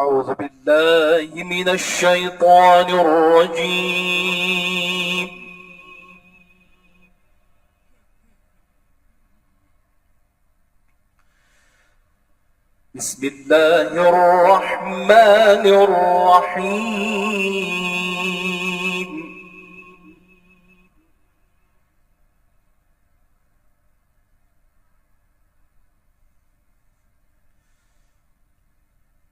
أعوذ بالله من الشيطان الرجيم. بسم الله الرحمن الرحيم.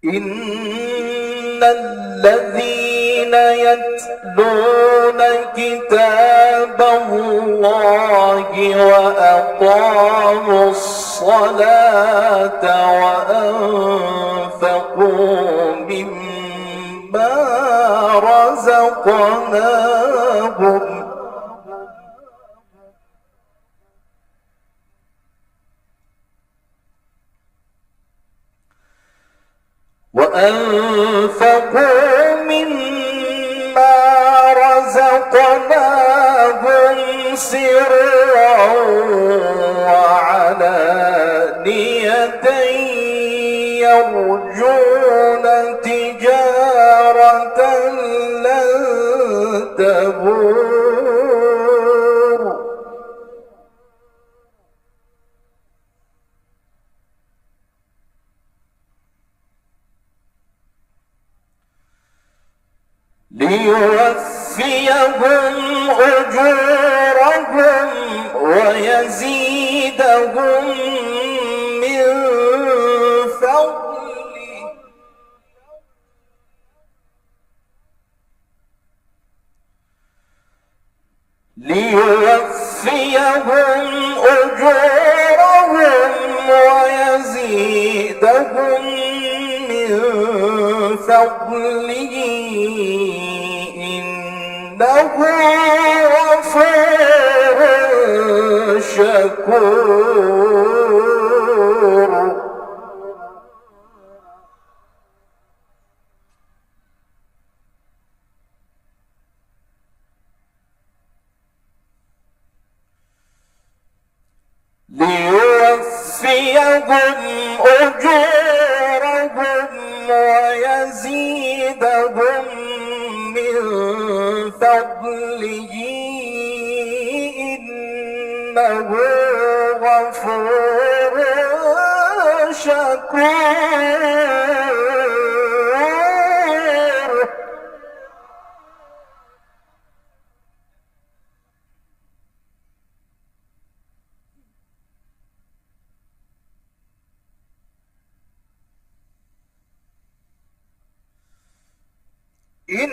إن الذين يتلون كتاب الله وأقاموا الصلاة وأنفقوا مما رزقناهم سرا وعلانية يرجون تجارة لن تبور ليوفيهم أجورهم ويزيدهم من فضله إنه غفور شكور. ليوفيهم أجورهم ويزيدهم من فضله إنه غفور شكور. إن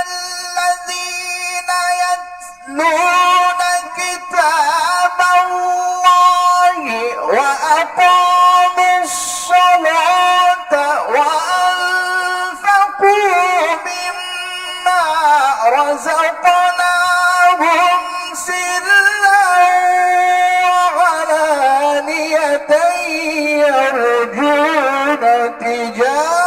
الذين يتلون كتاب الله وأقاموا الصلاة وأنفقوا مما رزقناهم سرا وعلانية يرجون تجارة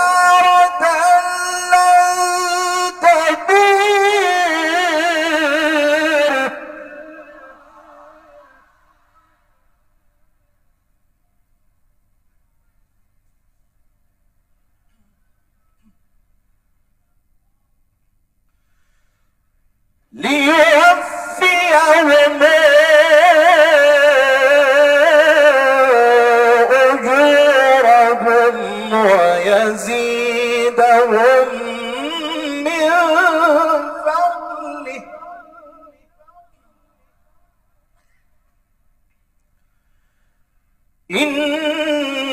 ليوفيهم أجورهم ويزيدهم من فضله إنه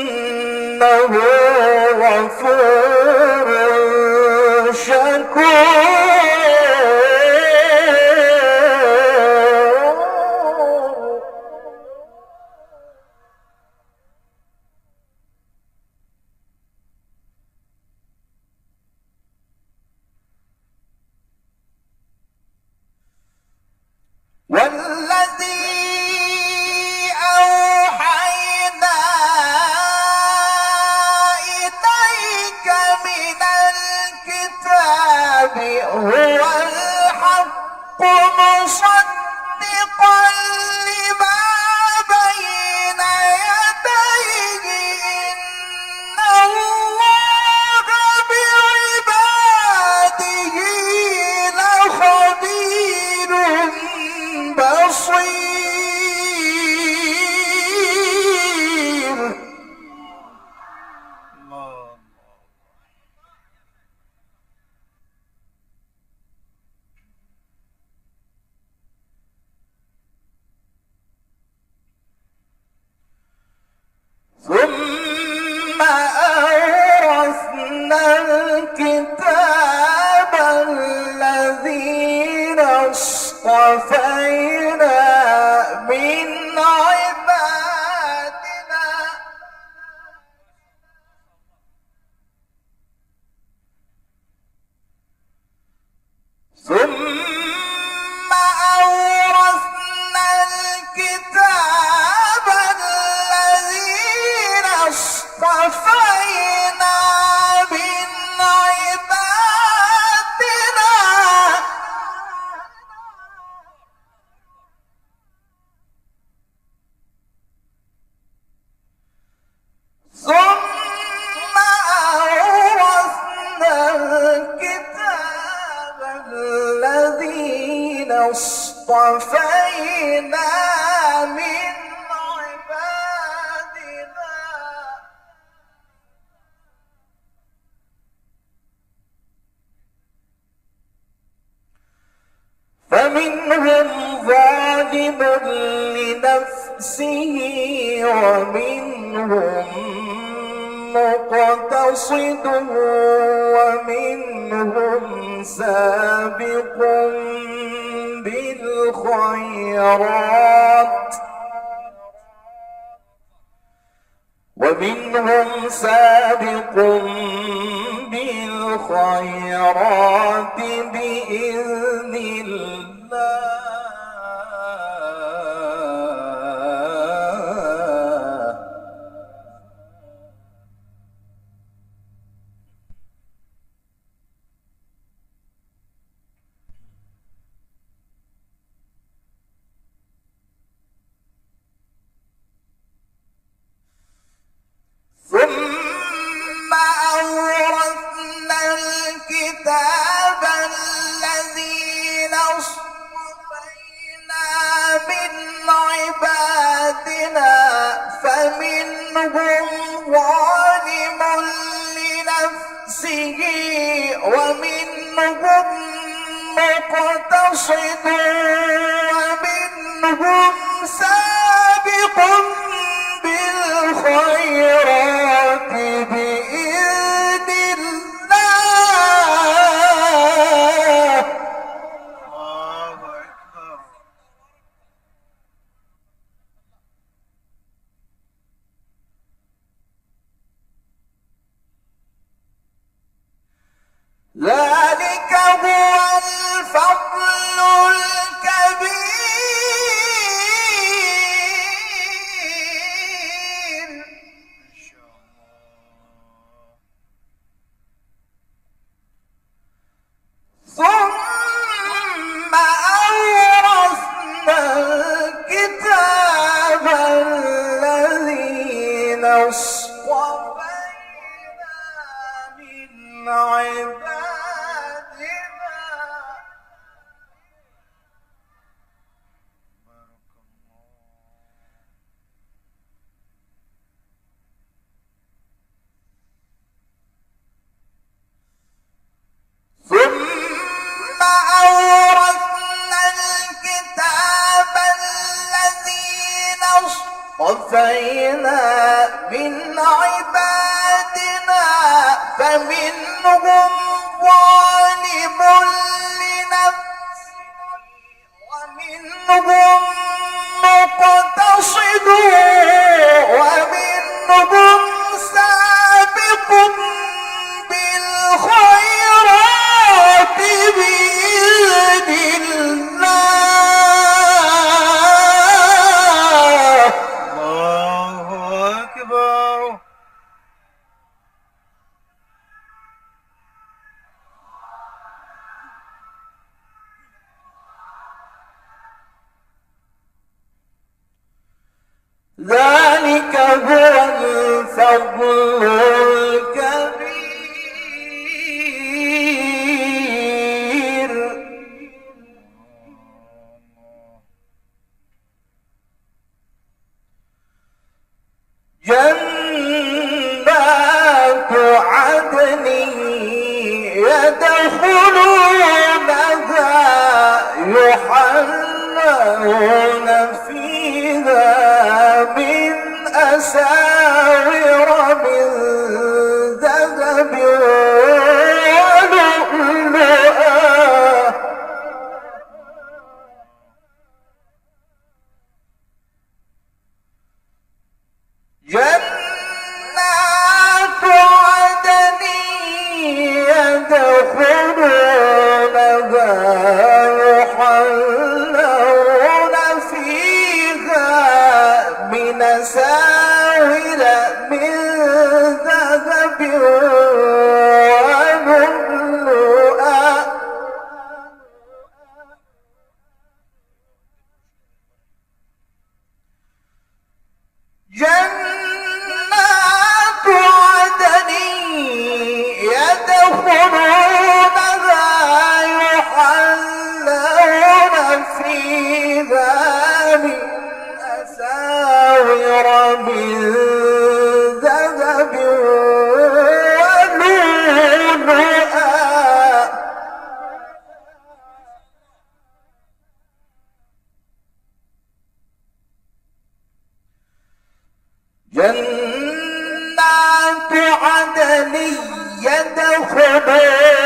غفور شكور. والذي أوحينا إليك من الكتاب هو الحق مصدقا لما بين يديه إن الله اصطفينا من عبادنا فمنهم ظالم لنفسه ومنهم مقتصد ومنهم سابق بالخيرات بإذن الله. ثم أورثنا الكتاب الذين اصطفينا من عبادنا فمنهم ظالم لنفسه ومنهم مقتصد ومنهم سابق بالخيرات بإذن الله. الله أكبر. ذلك هو الفضل الكبير. ثم أورثنا الكتاب الذين اصطفينا من عبادنا ثم أورثنا الكتاب الذين اصطفينا من عبادنا فمنهم ظالم لنفسه ومنهم مقتصد ومنهم سابق بالخيرات بإذن الله. الله أكبر. ذلك هو الفضل الكبير. جنات عدن يدخلونها يحلون فيها من أساور من ذهب ولؤلؤا جنات عدن يدخلونها يحلون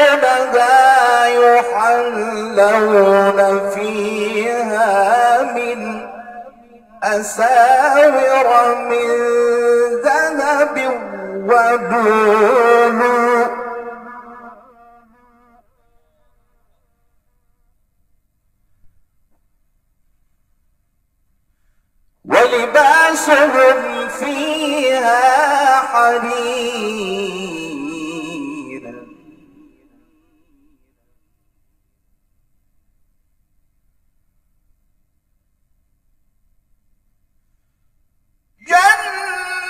يدخلونها يحلون فيها من أساور من ذهب ولؤلؤ ولباسهم فيها حرير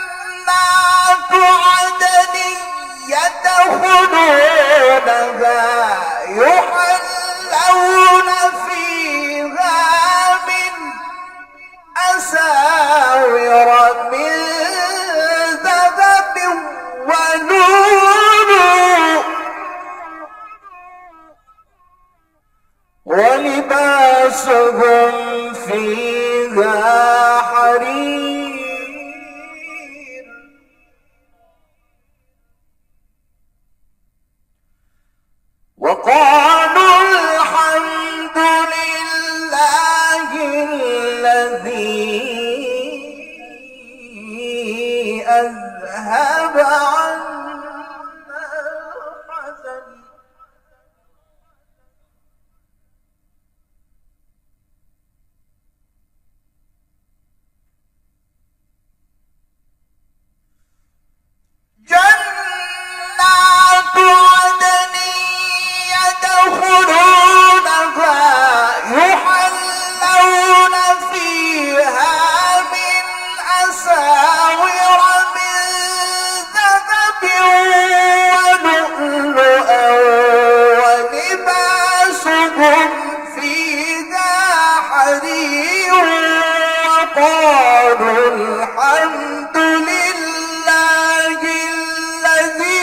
جنات عدن يدخلونها يحلون فيها من أساور من ذهب ولؤلؤ ولباسهم فيها حرير وقالوا الحمد لله الذي أذهب عنا الحزن جنات عدن يدخلونها يحلون فيها من أساور من ذهب ولؤلؤا ولباسهم فيها حرير وقالوا الحمد لله الذي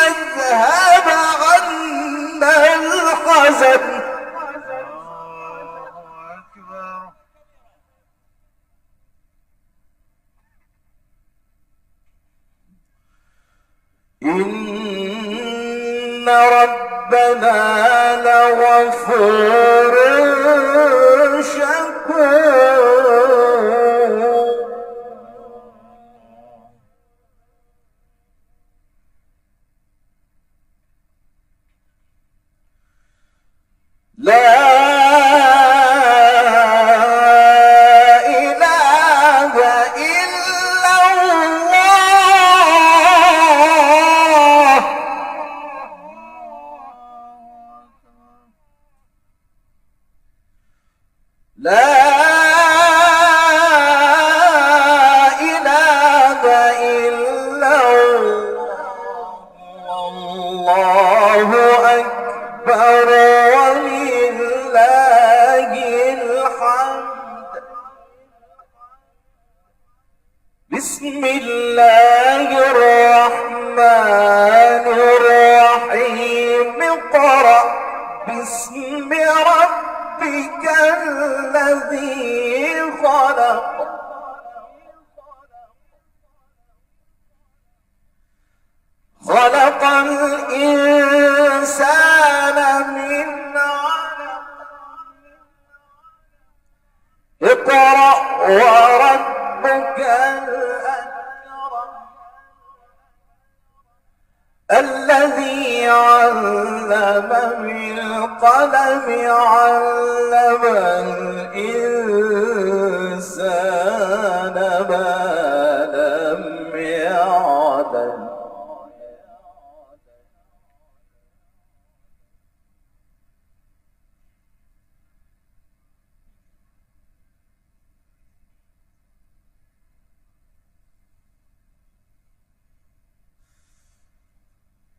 أذهب عنا الحزن إن ربنا لغفور شكور لا إله إلا الله لا إله إلا الله الله أكبر ولله الحمد بسم الله الرحمن الرحيم اقرأ باسم ربك الذي خلق خلق الإنسان من علق اقرأ وربك الأكرم الذي علم بالقلم علم الإنسان ما لم يعلم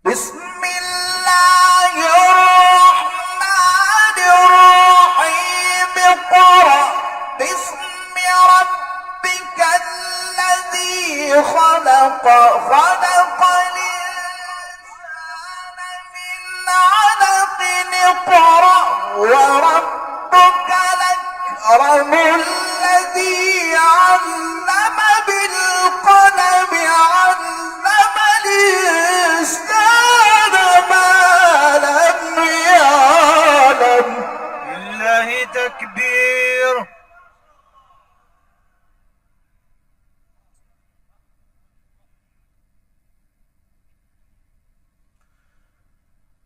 بسم الله الرحمن الرحيم اقرأ باسم ربك الذي خلق خلق الإنسان من علق اقرأ وربك الأكرم الذي علم بالقلم علم الإنسان تكبير.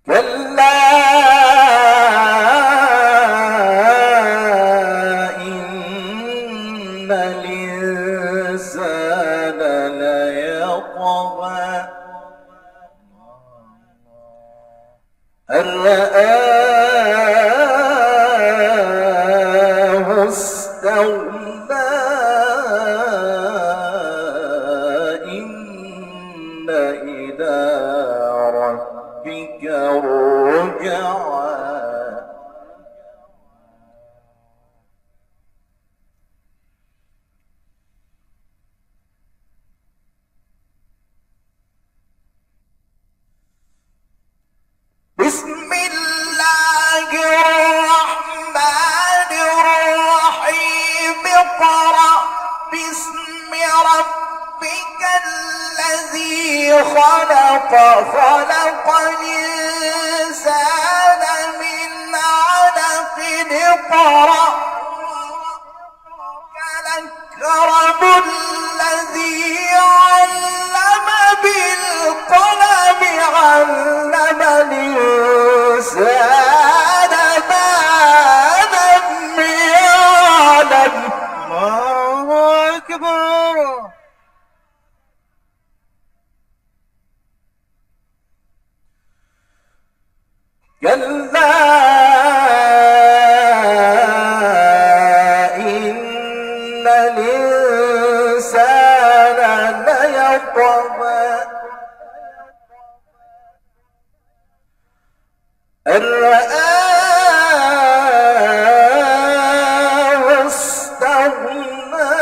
كلا إن الإنسان ليطغى أن رآه استغنى إن إلى ربك الرجعى. بسم الله الرحمن الرحيم. اقرأ باسم ربك الذي خلق. خلق الإنسان من علق. اقرأ الأكرم الذي علم بالقلم. علم الإنسان ما لم يعلم. الله أكبر. كلا إن الإنسان ليطغى أن رآه استغنى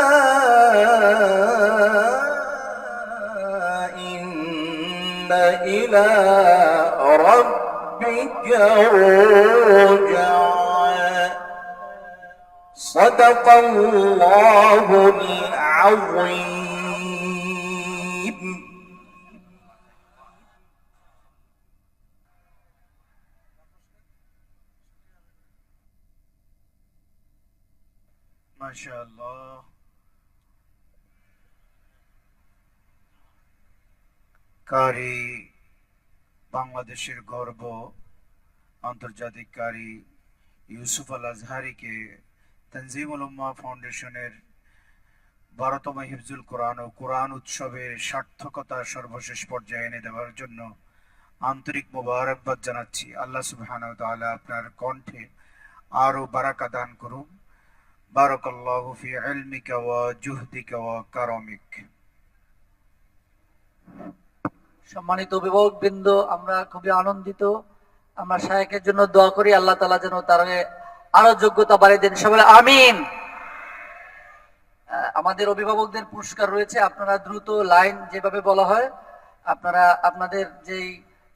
إن إلى ربك الرجعى. صدق الله العظيم. ما شاء الله. কারি বাংলাদেশের গর্ব আন্তর্জাতিক কারি ইউসুফ আল আজহারিকে তানজিমুল উম্মাহ ফাউন্ডেশনের 12তম হিফজুল কোরআন ও কোরআন উৎসবের সার্থকতা সর্বশেষ পর্যায়ে এনে দেওয়ার জন্য আন্তরিক মোবারকবাদ জানাচ্ছি। আল্লাহ সুবহানাহু ওয়া তাআলা আপনার কণ্ঠে আরো বারাকা দান করুন। বারাকাল্লাহু ফি ইলমিকা ওয়া জুহদিকা ওয়া কারামিক। সম্মানিত অভিভাবকবৃন্দ, আমরা খুবই আনন্দিত। আমরা শায়েখের জন্য দোয়া করি আল্লাহ তাআলা যেন তার আরো যোগ্যতা বাড়িয়ে দেন। সবাই আমিন। আমাদের অভিভাবকদের পুরস্কার রয়েছে, আপনারা দ্রুত লাইন যেভাবে বলা হয় আপনারা আপনাদের যেই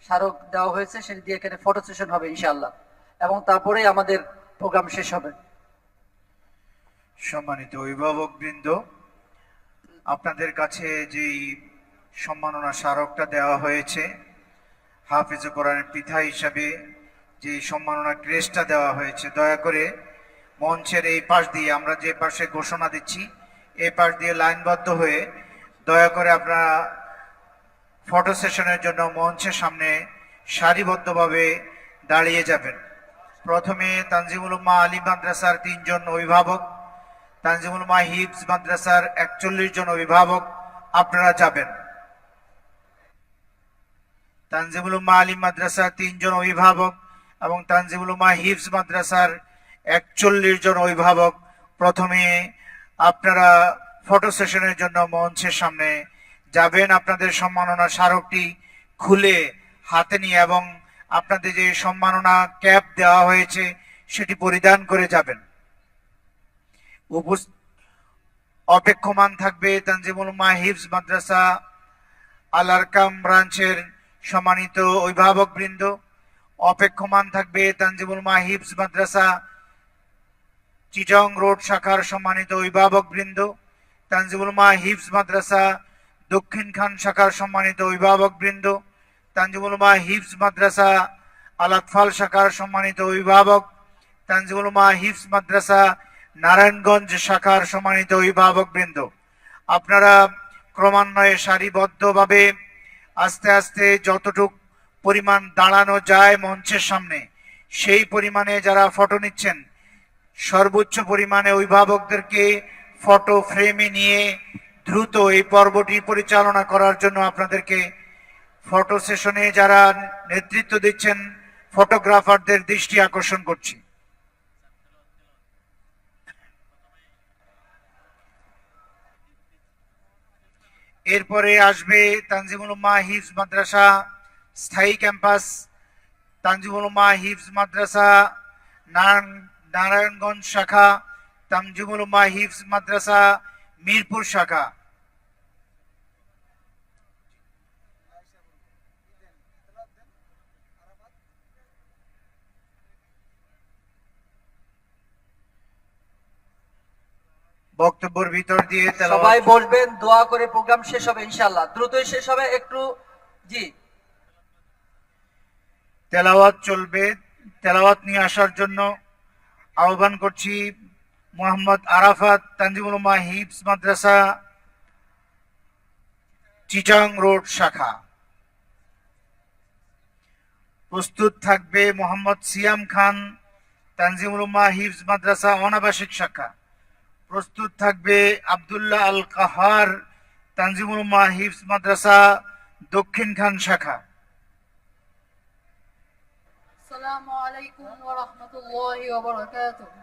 স্মারক দেওয়া হয়েছে সেটি দিয়ে এখানে ফটো সেশন হবে ইনশাআল্লাহ, এবং তারপরে আমাদের প্রোগ্রাম শেষ হবে। সম্মানিত অভিভাবকবৃন্দ, আপনাদের কাছে যেই সম্মাননা স্মারকটা দেওয়া হয়েছে, হাফেজ কোরআনের পিতা হিসাবে যে সম্মাননা ক্রেস্টটা দেওয়া হয়েছে, দয়া করে মঞ্চের এই পাশ দিয়ে, আমরা যে পাশে ঘোষণা দিচ্ছি এই পাশ দিয়ে লাইনবদ্ধ হয়ে দয়া করে আপনারা ফটো সেশনের জন্য মঞ্চের সামনে সারিবদ্ধভাবে দাঁড়িয়ে যাবেন। প্রথমে তানজিমুল উম্মাহ আলী মাদ্রাসার 3 জন অভিভাবক, তানজিমুল উম্মাহ হিফজ মাদ্রাসার 41 জন অভিভাবক আপনারা যাবেন। তানজিমুল উম্মাহ আলী মাদ্রাসার 3 জন অভিভাবক এবং তানজিমুল উম্মাহ হিফজ মাদ্রাসার 41 জন অভিভাবক প্রথমে আপনারা ফটো সেশনের জন্য মঞ্চের সামনে যাবেন। আপনাদের সম্মাননা স্মারকটি খুলে হাতে নিয়ে এবং আপনাদের যে সম্মাননা ক্যাপ দেওয়া হয়েছে সেটি পরিধান করে যাবেন। অপেক্ষমান থাকবে তানজিমুল উম্মাহ হিফজ মাদ্রাসা আল আরকাম ব্রাঞ্চের সম্মানিত অভিভাবক বৃন্দ, অপেক্ষমান থাকবে তানজিমুল উম্মাহ হিফজ মাদ্রাসা চিটং রোড শাখার সম্মানিত অভিভাবক বৃন্দ, তানজিমুল উম্মাহ হিফজ মাদ্রাসা দক্ষিণ খান শাখার সম্মানিত অভিভাবক বৃন্দ, তানজিমুল উম্মাহ হিফজ মাদ্রাসা আল আতফাল শাখার সম্মানিত অভিভাবক, তানজিমুল উলামা হিফজ মাদ্রাসা নারায়ণগঞ্জ শাখার সম্মানিত অভিভাবকবৃন্দ, আপনারা ক্রমান্বয়ে সারিবদ্ধভাবে আস্তে আস্তে যতটুক পরিমাণ দাঁড়ানো যায় মঞ্চের সামনে সেই পরিমাণে যারা ফটো নিচ্ছেন, সর্বোচ্চ পরিমাণে অভিভাবকদেরকে ফটো ফ্রেমে নিয়ে দ্রুত এই পর্বটি পরিচালনা করার জন্য আপনাদেরকে ফটো সেশনে যারা নেতৃত্ব দিচ্ছেন ফটোগ্রাফারদের দৃষ্টি আকর্ষণ করছি। এরপরে আসবে তানজিমুল উলামা হিফজ মাদ্রাসা স্থায়ী ক্যাম্পাস, তানজিমুল উলামা হিফজ মাদ্রাসা নারায়ণগঞ্জ শাখা, তানজিমুল উলামা হিফজ মাদ্রাসা মিরপুর শাখা। বক্তব্যের ভিতর দিয়ে সবাই বসবেন, দোয়া করে প্রোগ্রাম শেষ হবে ইনশাআল্লাহ, দ্রুতই শেষ হবে, একটু জি তেলাওয়াত চলবে। তেলাওয়াত নিয়ে আসার জন্য আহ্বান করছি মোহাম্মদ আরাফাত, তানজিমুল উলামা হিফজ মাদ্রাসা চিটাং রোড শাখা। প্রস্তুত থাকবে মোহাম্মদ সিয়াম খান, তানজিমুল উলামা হিফজ মাদ্রাসা অনাবাসিক শাখা। প্রস্তুত থাকবে আব্দুল্লাহ আল কাহার, তানজিমুল উলামা হিফজ মাদ্রাসা দক্ষিণ খান শাখা। আসসালামু আলাইকুম ওয়া রাহমাতুল্লাহি ওয়া বারাকাতুহু।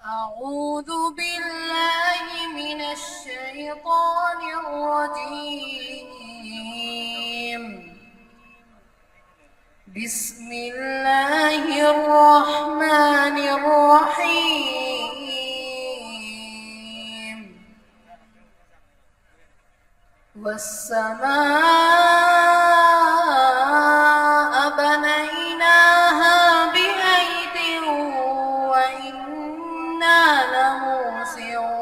أعوذ بالله من الشيطان الرجيم. بسم الله الرحمن الرحيم. والسماء بنيناها بأيد وإنا لموسعون.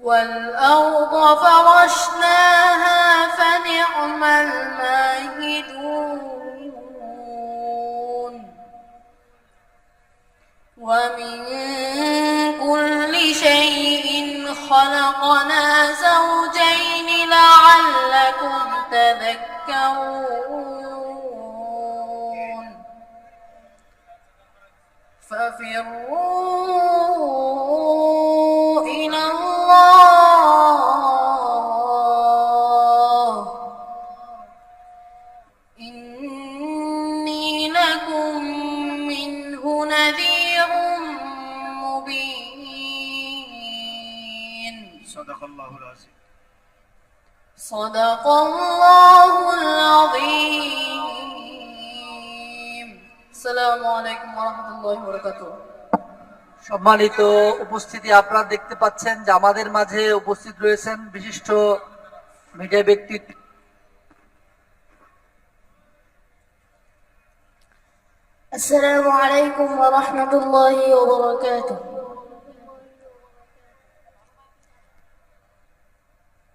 والأرض فرشناها فنعم الماهدون. ومن كل شيء خلقنا زوجين لعلكم تذكرون. ففروا إلى الله إني لكم منه نذير مبين. صدق الله العظيم. صدق الله العظيم. السلام عليكم ورحمة الله وبركاته. সম্মানিত উপস্থিতি, আপনারা দেখতে পাচ্ছেন যে আমাদের মাঝে উপস্থিত রয়েছেন বিশিষ্ট মিডিয়া ব্যক্তিত্ব। السلام عليكم ورحمة الله وبركاته.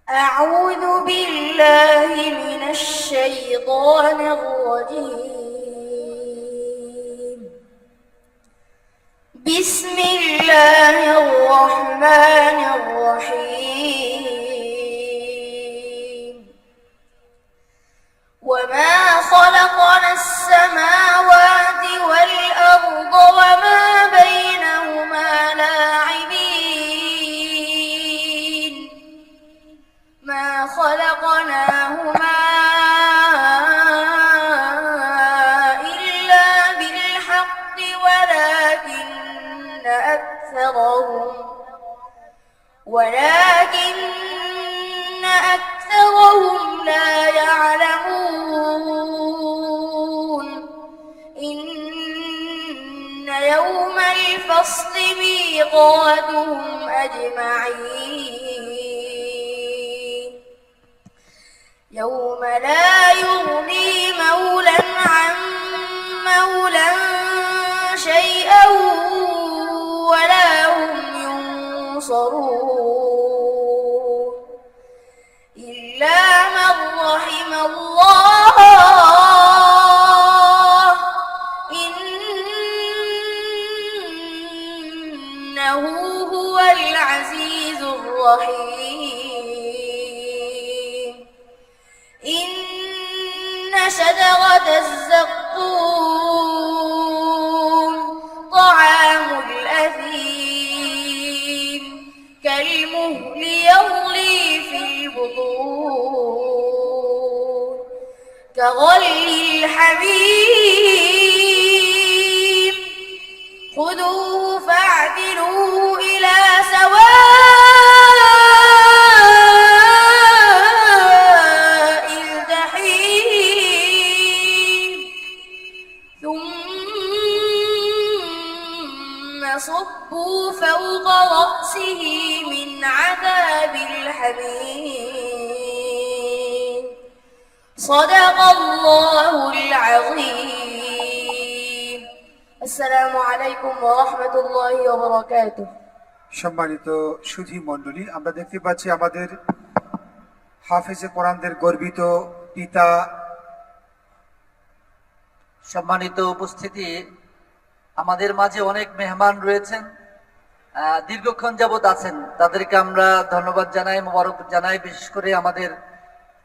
أعوذ بالله من الشيطان الرجيم. بسم الله الرحمن الرحيم. وما خلقنا السماوات والأرض وما بينهما لاعبين. ما خلقناهما إلا بالحق ولكن أكثرهم لا يعلمون. إن يوم الفصل ميقاتهم أجمعين. يوم لا يغني مولى عن مولى شيئا ولا هم ينصرون. الرحيم إن شجرة الزقوم طعام الأثيم كالمهل يغلي في البطون كغلي الحميم خذوه فاعدلوه إلى سواء الجحيم ثم صبوا فوق رأسه من عذاب الحميم صدق الله العظيم السلام عليكم ورحمة الله وبركاته সম্মানিত সুধী মণ্ডলী, আমরা দেখতে পাচ্ছি আমাদের হাফেজে কোরআনদের গর্বিত পিতা। সম্মানিত উপস্থিতি, আমাদের মাঝে অনেক মেহমান রয়েছেন, দীর্ঘক্ষণ যাবৎ আছেন, তাদেরকে আমরা ধন্যবাদ জানাই, মোবারক জানাই। বিশেষ করে আমাদের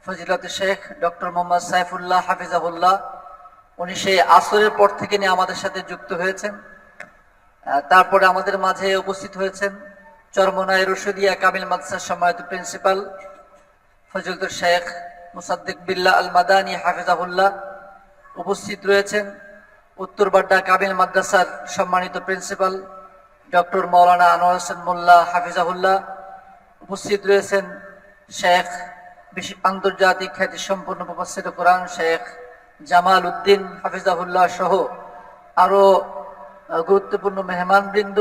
ফজিলত শেখ ডক্টর মোহাম্মদ সাইফুল্লাহ হাফিজাহুল্লাহ, উনি সেই আসরের পর থেকে নিয়ে আমাদের সাথে যুক্ত হয়েছেন। তারপরে আমাদের মাঝে উপস্থিত হয়েছেন চরমনাই রশিদিয়া কামিল মাদ্রাসার সম্মানিত প্রিন্সিপাল ফজিলত শেখ মুসাদ্দিক বিল্লাহ আল মাদানী হাফিজাহুল্লাহ। উপস্থিত রয়েছেন উত্তরবাড্ডা কামিল মাদ্রাসার সম্মানিত প্রিন্সিপাল ডক্টর মৌলানা আনোয়ার হোসেন মোল্লা হাফিজাহুল্লাহ। উপস্থিত রয়েছেন শেখ আন্তর্জাতিক খ্যাতি সম্পন্ন মুফাসসির কোরআন শেখ জামাল উদ্দিন হাফিজাহুল্লাহ সহ আরো গুরুত্বপূর্ণ মেহমানবৃন্দ।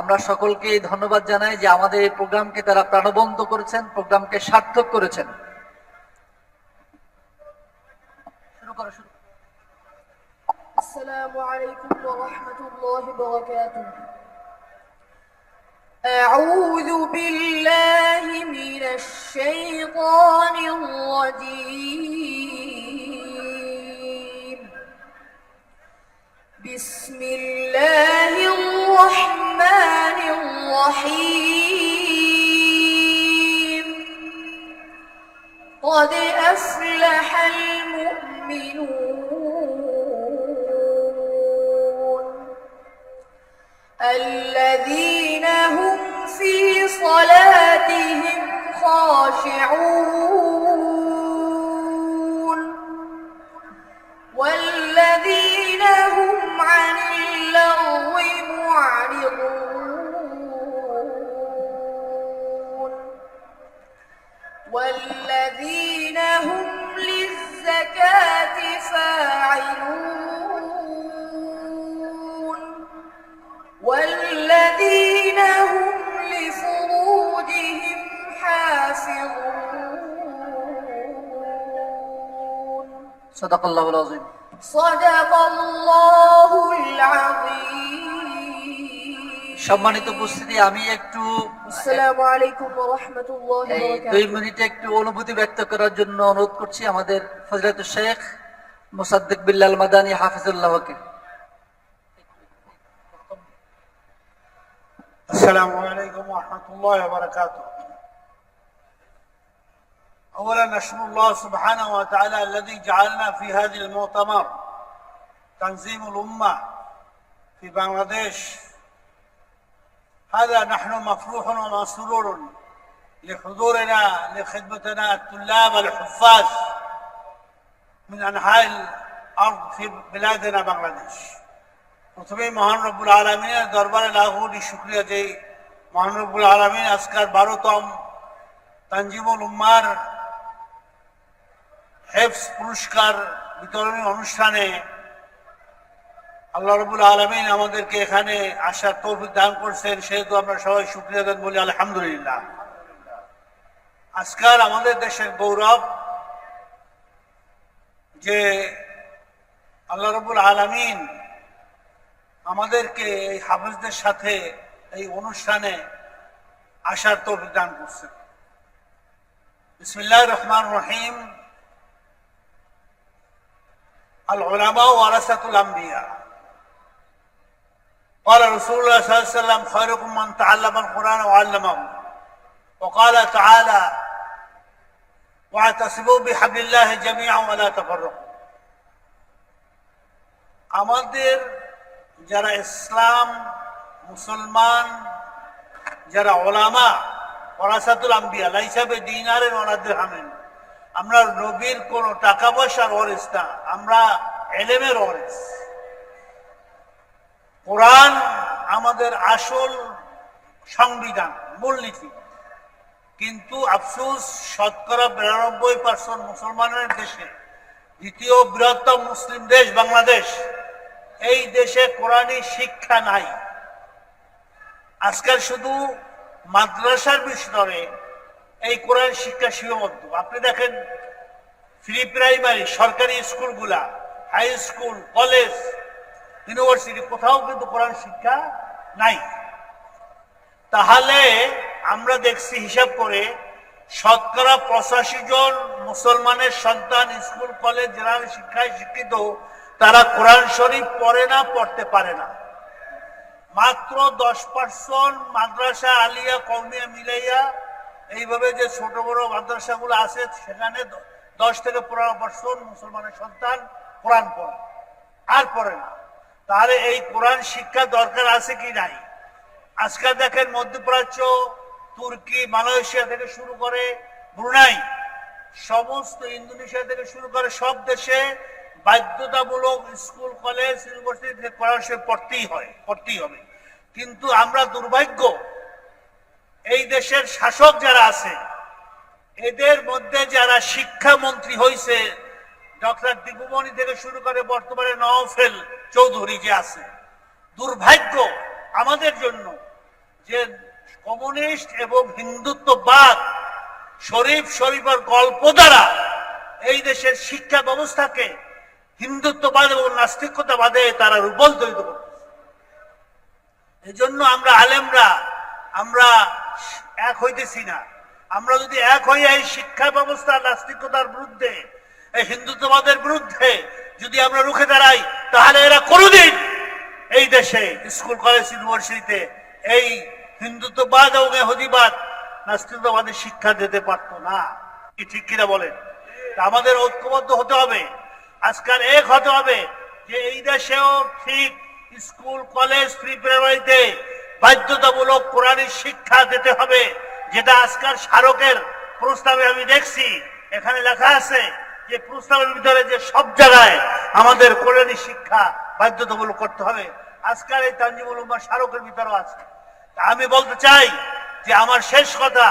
আমরা সকলকে ধন্যবাদ জানাই যে আমাদের এই প্রোগ্রামকে তারা প্রাণবন্ত করেছেন, প্রোগ্রামকে সার্থক করেছেন। السلام عليكم ورحمة الله وبركاته أعوذ بالله من الشيطان الرجيم بسم الله الرحمن الرحيم قد أفلح المؤمنون الذين هم في صلاتهم خاشعون والذين هم عن اللغو معرضون والذين هم للزكاة فاعلون والذين هم لفروجهم حافظون সাদাকাল্লাহুল আযীম। صدق الله العظيم সম্মানিত উপস্থিতি, আমি একটু السلام عليكم ورحمة الله এই 2 وبركاته মিনিটে একটু অনুভূতি ব্যক্ত করার জন্য অনুরোধ করছি আমাদের ফজিলত শেখ মুসাদ্দিক বিল্লাহ আল মাদানী হাফিজুল্লাহকে। السلام عليكم ورحمة الله وبركاته. أولا نشكر الله سبحانه وتعالى الذي جعلنا في هذه المؤتمر تنظيم الأمة في بنغلاديش. هذا نحن مفروح ومسرور لحضورنا لخدمتنا الطلاب الحفاظ من أنحاء الأرض في بلادنا بنغلاديش. প্রথমেই মহান রব্বুল আলমিনের দরবারে লাখ কোটি শুকরিয়া যে মহান রব্বুল আলমিন আজকের 12তম তানজিমুল উম্মার হেফজ পুরস্কার বিতরণী অনুষ্ঠানে আল্লাহ রব্বুল আলমিন আমাদেরকে এখানে আসার তৌফিক দান করছেন, সেহেতু আমরা সবাই শুকরিয়া দান বলি আলহামদুলিল্লাহ। আজকাল আমাদের দেশের গৌরব যে আল্লাহ রব্বুল আলমিন আমাদেরকে এই হাফেজদের সাথে এই অনুষ্ঠানে আসার তৌফিক দান করছেন। বিসমিল্লাহির রহমানির রহিম। আল উলামা ওয়ারাসাতুল আমবিয়া। قال رسول الله صلى الله عليه وسلم خيركم من تعلم القرآن وعلمه وقال تعالى واعتصموا بحبل الله جميعا ولا تفرقوا আমাদের যারা ইসলাম মুসলমান যারা ওলামা ওয়ারাসাতুল আম্বিয়া লাইসা বিদিনারিন ওয়ালা দিরহামিন আমরা নবীর কোন টাকা পয়সার ওয়ারিস না আমরা ইলমের ওয়ারিস কোরআন আমাদের আসল সংবিধান মূলনীতি কিন্তু আফসোস শতকরা 92% মুসলমানের দেশে দ্বিতীয় বৃহত্তম মুসলিম দেশ বাংলাদেশ এই দেশে কোরআনী শিক্ষা নাই আজকাল শুধু মাদ্রাসার বিষয়ে এই কোরআন শিক্ষা সীমাবদ্ধ আপনি দেখেন প্রি প্রাইমারি সরকারি স্কুলগুলা হাই স্কুল কলেজ ইউনিভার্সিটি কোথাও কিন্তু কোরআন শিক্ষা নাই তাহলে আমরা দেখছি হিসাব করে শতকরা 85 জন মুসলমানের সন্তান স্কুল কলেজ জেনারেল শিক্ষায় শিক্ষিত তারা কোরআন শরীফ পড়ে না পড়তে পারে না মাত্র 10% মাদ্রাসা আলিয়া কওমিয়া মিলাইয়া এইভাবে যে ছোট বড় মাদ্রাসাগুলো আছে সেখানে 10 থেকে 15% মুসলমানের সন্তান কোরআন পড়ে আর পড়ে না তাহলে এই কোরআন শিক্ষা দরকার আছে কি নাই আজকাল দেখেন মধ্যপ্রাচ্য তুর্কি মালয়েশিয়া থেকে শুরু করে ব্রুনাই সমস্ত ইন্দোনেশিয়া থেকে শুরু করে সব দেশে বাধ্যতামূলক স্কুল কলেজ ইউনিভার্সিটি কোরআন শরীফ পড়তেই হবে কিন্তু আমরা দুর্ভাগ্য এই দেশের শাসক যারা আছে এদের মধ্যে যারা শিক্ষামন্ত্রী হয়েছে ডক্টর দীপুমণি থেকে শুরু করে বর্তমানে নওফেল চৌধুরী যে আছে দুর্ভাগ্য আমাদের জন্য যে কমিউনিস্ট এবং হিন্দুত্ববাদ শরীফের গল্প দ্বারা এই দেশের শিক্ষা ব্যবস্থাকে হিন্দুত্ববাদ এবং নাস্তিকতাবাদে তারা রূপান্তরিত করতেছে এই জন্য আমরা আলেমরা আমরা এক হইতেছি না আমরা যদি এক হইয়া এই শিক্ষা ব্যবস্থা নাস্তিকতার বিরুদ্ধে এই হিন্দুত্ববাদের বিরুদ্ধে যদি আমরা রুখে দাঁড়াই তাহলে এরা কোনোদিন এই দেশে স্কুল কলেজ ইউনিভার্সিটিতে এই হিন্দুত্ববাদ এবং এহুদিবাদ নাস্তিকতাবাদের শিক্ষা দিতে পারতো না কি ঠিক কিনা বলেন আমাদের ঐক্যবদ্ধ হতে হবে আজকাল এক হতে হবে যে এই দেশেও ঠিক স্কুল কলেজ প্রি প্রাইমারিতে বাধ্যতামূলক কোরআনী শিক্ষা দিতে হবে যেটা আজকাল স্মারকের প্রস্তাবে আমি দেখছি এখানে লেখা আছে যে প্রস্তাবের ভিতরে যে সব জায়গায় আমাদের কোরআনী শিক্ষা বাধ্যতামূলক করতে হবে আজকাল এই তানজিমুল উম্মাহ স্মারকের ভিতরেও আছে আমি বলতে চাই যে আমার শেষ কথা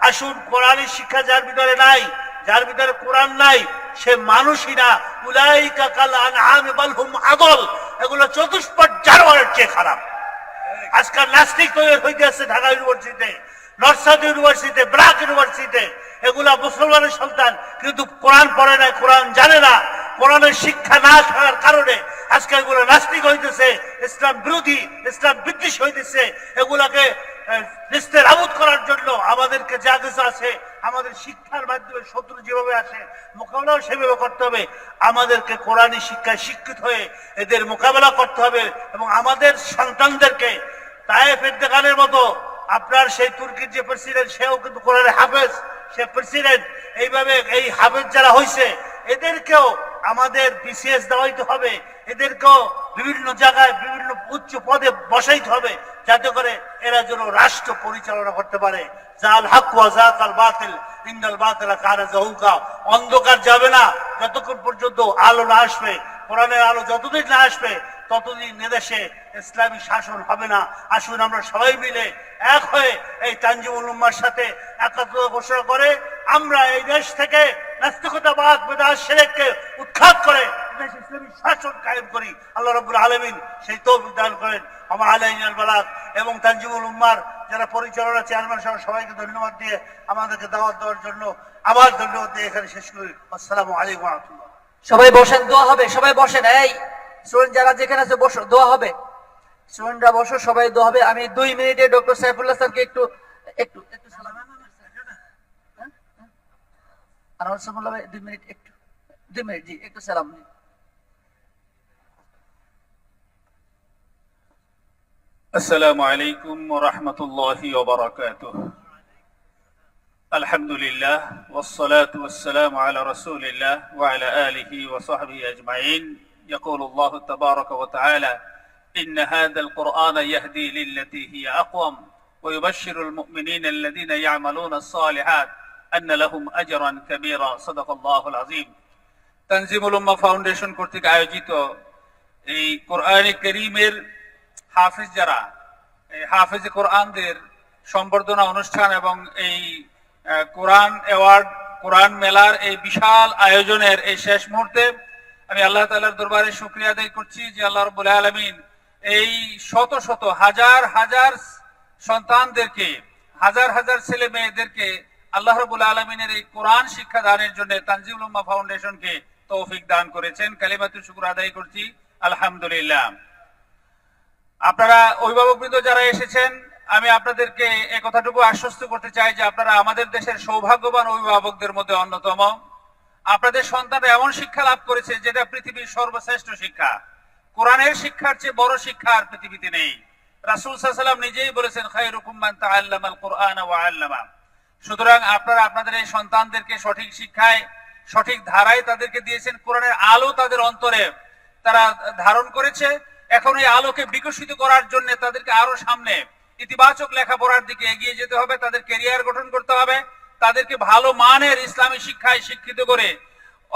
আসুন কোরআনী শিক্ষা যার ভিতরে নাই যার ভিতরে কোরআন নাই সে মানুষই না উলাইকা কাল আনআম বাল হুম আদল এগুলো চতুষ্পদ জানোয়ারের চেয়ে খারাপ আজকাল নাস্তিক তৈরি হইতেছে ঢাকা ইউনিভার্সিটিতে নর্থ সাউথ ইউনিভার্সিটিতে ব্র্যাক ইউনিভার্সিটিতে এগুলা মুসলমানের সন্তান কিন্তু কোরআন পড়ে না কোরআন জানে না কোরআনের শিক্ষা না থাকার কারণে আজকে এগুলো নাস্তিক হইতেছে ইসলাম বিরোধী ইসলাম বিদ্বেষ হইতেছে এগুলাকে নিস্তেরাবুদ করার জন্য আমাদেরকে যা কিছু আছে আমাদের শিক্ষার মাধ্যমে শত্রু যেভাবে আসে মোকাবেলাও সেভাবে করতে হবে আমাদেরকে কোরআনী শিক্ষায় শিক্ষিত হয়ে এদের মোকাবেলা করতে হবে এবং আমাদের সন্তানদেরকে তায়েফ ইন্তেকালের মতো আপনার সেই তুর্কির যে প্রেসিডেন্ট সেও কিন্তু কোরআনের হাফেজ সে প্রেসিডেন্ট এইভাবে এই হাফেজ যারা হয়েছে এদেরকেও আমাদের বিসিএস দেওয়াইতে হবে এদেরকেও বিভিন্ন জায়গায় বিভিন্ন উচ্চ পদে বসাইতে হবে যাতে করে এরা যেন রাষ্ট্র পরিচালনা করতে পারে জাল হক ওয়া যাকাল বাতিল ইন্নাল বাতিলা কানা যাহুকা অন্ধকার যাবে না যতক্ষণ পর্যন্ত আলো না আসবে কোরআনের আলো যতদিন না আসবে ততদিন এদেশে ইসলামী শাসন হবে না আসুন আমরা সবাই মিলে এক হয়ে এই তানজিমুল উম্মাহর সাথে একাত্মতা ঘোষণা করে আমরা এই দেশ থেকে নাস্তিকতাবাদ বেদাত শিরককে উৎখাত করে দেশে ইসলামী শাসন কায়েম করি আল্লাহ রাব্বুল আলামিন সেই তৌফিক দান করেন আমা আলাইনাল বালাগ এবং তানজিমুল উম্মাহর যারা পরিচালনা চেয়ারম্যান সহ সবাইকে ধন্যবাদ দিয়ে আমাদেরকে দাওয়াত দেওয়ার জন্য আবার ধন্যবাদ দিয়ে এখানে শেষ করি আসসালামু আলাইকুম ওয়া রাহমাতুল্লাহ সবাই বসেন দোয়া হবে সবাই বসেন এই স্টুডেন্ট যারা যেখানে আছে বসো দোয়া হবে স্টুডেন্টরা বসো সবাই দোয়া হবে আমি 2 মিনিটে ডক্টর সাইফুল্লাহ স্যারকে একটু সালাম আনোয়ার সাইফুল্লাহ ভাই 2 মিনিট একটু 2 মিনিট জি একটু সালাম দিন السلام عليكم ورحمة الله وبركاته الحمد لله والصلاة والسلام على رسول الله وعلى آله وصحبه أجمعين. يقول الله تبارك وتعالى: إن هذا القرآن يهدي للتي هي أقوم ويبشر المؤمنين الذين يعملون الصالحات أن لهم أجرا كبيرا. صدق الله العظيم. তানজিমুল উম্মাহ ফাউন্ডেশন কর্তৃক আয়োজিত এই কোরআনে কারীমের হাফেজ যারা, এই হাফেজ কোরআনদের সম্বর্ধনা অনুষ্ঠান এবং এই কোরআন অ্যাওয়ার্ড, কোরআন মেলার এই বিশাল আয়োজনের এই শেষ মুহূর্তে আমি আল্লাহ তাআলার দরবারে শুকরিয়া আদায় করছি যে আল্লাহ রাব্বুল আলামিন এই শত শত হাজার হাজার সন্তানদেরকে, হাজার হাজার ছেলে মেয়েদেরকে আল্লাহ রাব্বুল আলামিনের এই কোরআন শিক্ষা দানের জন্য তানজিমুল উম্মাহ ফাউন্ডেশনকে তৌফিক দান করেছেন। কালিমাতুশ শুকর আদায় করছি, আলহামদুলিল্লাহ। আপনারা অভিভাবকবৃন্দ যারা এসেছেন, আমি আপনাদেরকে এই কথাটুকু আশ্বস্ত করতে চাই যে আপনারা আমাদের দেশের সৌভাগ্যবান অভিভাবকদের মধ্যে অন্যতম। আপনাদের সন্তানরা এমন শিক্ষা লাভ করেছে যেটা পৃথিবীর সর্বশ্রেষ্ঠ শিক্ষা। কোরআনের শিক্ষার চেয়ে বড় শিক্ষা আর পৃথিবীতে নেই। রাসূল সাল্লাল্লাহু আলাইহি ওয়াসাল্লাম নিজেই বলেছেন, খায়রুকুম মান তাআল্লামাল কুরআনা ওয়া আল্লামা। সুতরাং আপনারা আপনাদের এই সন্তানদেরকে সঠিক শিক্ষায়, সঠিক ধারায় তাদেরকে দিয়েছেন। কোরআনের আলো তাদের অন্তরে তারা ধারণ করেছে। এখন এই আলোকে বিকশিত করার জন্য তাদেরকে আরো সামনে ইতিবাচক লেখাপড়ার দিকে এগিয়ে যেতে হবে, তাদের ক্যারিয়ার গঠন করতে হবে, তাদেরকে ভালো মানের ইসলামী শিক্ষায় শিক্ষিত করে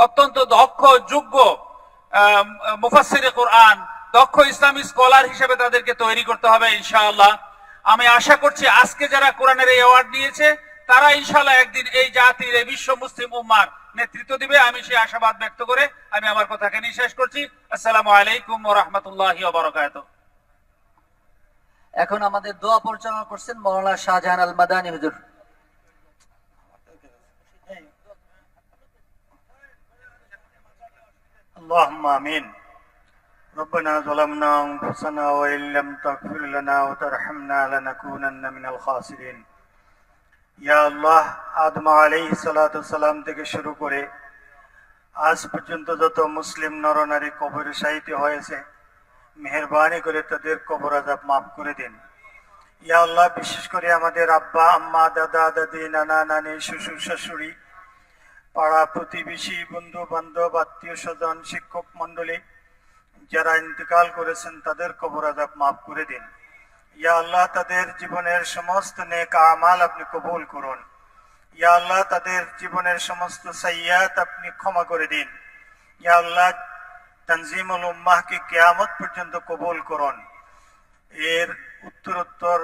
অত্যন্ত দক্ষ, যোগ্য মুফাসসিরে কোরআন, দক্ষ ইসলামী স্কলার হিসেবে তাদেরকে তৈরি করতে হবে ইনশাআল্লাহ। আমি আশা করছি আজকে যারা কোরআনের এই অ্যাওয়ার্ড নিয়েছে তারা ইনশাআল্লাহ একদিন এই জাতির, এই বিশ্ব মুসলিম উম্মার নেতৃত্ব দিবে। আমি সেই আশাবাদ ব্যক্ত করে আমি আমার কথা এখানেই শেষ করছি। আসসালামু আলাইকুম ওয়া রাহমাতুল্লাহি ওয়া বারাকাতুহু। এখন আমাদের দোয়া পরিচালনা করছেন মাওলানা শাহজাহান আল মাদানী হুজুর। اللهم آمين. ربنا ظلمنا أنفسنا وإن لم تغفر لنا وترحمنا لنكونن من الخاسرين. ইয়া আল্লাহ, আদম আলাইহিস সালাতু সালাম থেকে শুরু করে আজ পর্যন্ত যত মুসলিম নরনারী কবরে শায়িত হয়েছে, মেহেরবানি করে তাদের কবর আযাব মাফ করে দিন। ইয়া আল্লাহ, বিশেষ করে আমাদের আব্বা আম্মা, দাদা দাদি, নানা নানি, শ্বশুর শাশুড়ি, পাড়া প্রতিবেশী, বন্ধু বান্ধব, আত্মীয় স্বজন, শিক্ষক মন্ডলী যারা ইন্তেকাল করেছেন তাদের কবর আযাব মাফ করে দিন। ইয়া আল্লাহ, তাদের জীবনের সমস্ত নেক আমাল আপনি কবুল করুন। ইয়া আল্লাহ, তাদের জীবনের সমস্ত সাইয়্যাত আপনি ক্ষমা করে দিন। ইয়া আল্লাহ, তানজিমুল উম্মাহকে কিয়ামত পর্যন্ত কবুল করুন। এর উত্তরোত্তর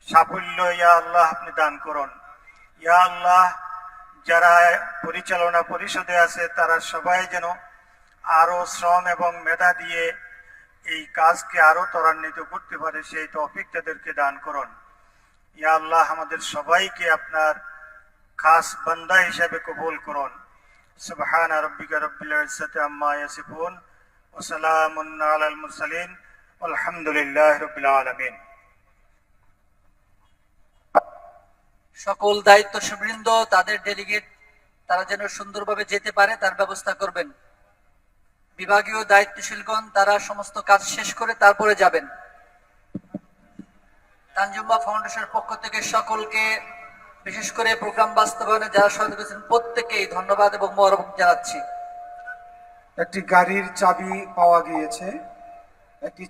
সাফল্য ইয়া আল্লাহ আপনি দান করুন। ইয়া আল্লাহ, যারা পরিচালনা পরিষদে আছে তারা সবাই যেন আরো শ্রম এবং মেধা দিয়ে এই কাজকে আরো ত্বরান্বিত করতে পারে, সেই তৌফিক তাদেরকে দান করুন। ইয়া আল্লাহ, আমাদের সবাইকে আপনার খাস বান্দা হিসেবে কবুল করুন। সুবহানা রাব্বিকা রাব্বিল ইজ্জাতি আম্মা ইয়াসিফুন ওয়া সালামুন আলাল মুরসালিন আলহামদুলিল্লাহি রাব্বিল আলামিন। সকল দায়িত্বশীলবৃন্দ, তাদের ডেলিগেট তারা যেন সুন্দরভাবে যেতে পারে তার ব্যবস্থা করবেন। বিভাগীয় দায়িত্বশীলগণ তারা সমস্ত কাজ শেষ করে তারপরে যাবেন। তানজিমুল উম্মাহ ফাউন্ডেশনের পক্ষ থেকে সকলকে, বিশেষ করে প্রোগ্রাম বাস্তবায়নে যারা সহযোগিতা করেছেন প্রত্যেককেই ধন্যবাদ এবং মোবারক জানাচ্ছি। একটি গাড়ির চাবি পাওয়া গিয়েছে, একটি